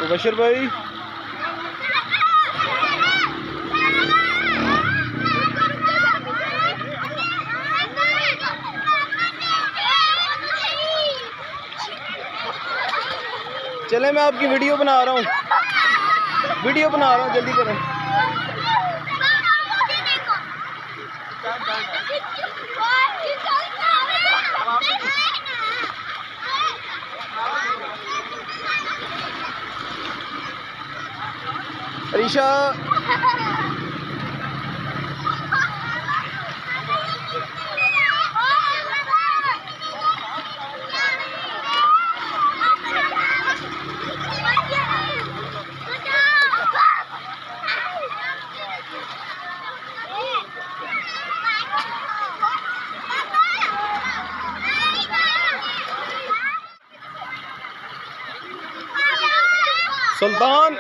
बशीर भाई चले, मैं आपकी वीडियो बना रहा हूँ, जल्दी करें। अरीशा सुल्तान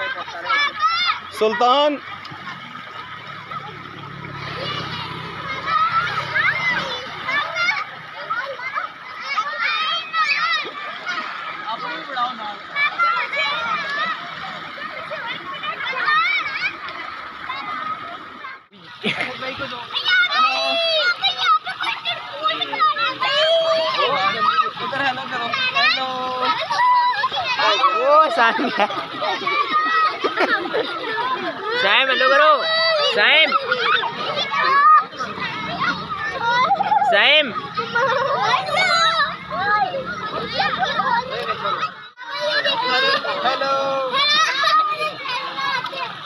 साइम हेलो करो। साइम हेलो,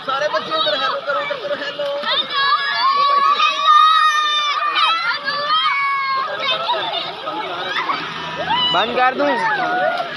सारे बच्चे उधर हेलो करो, हेलो। बंद कर दूं।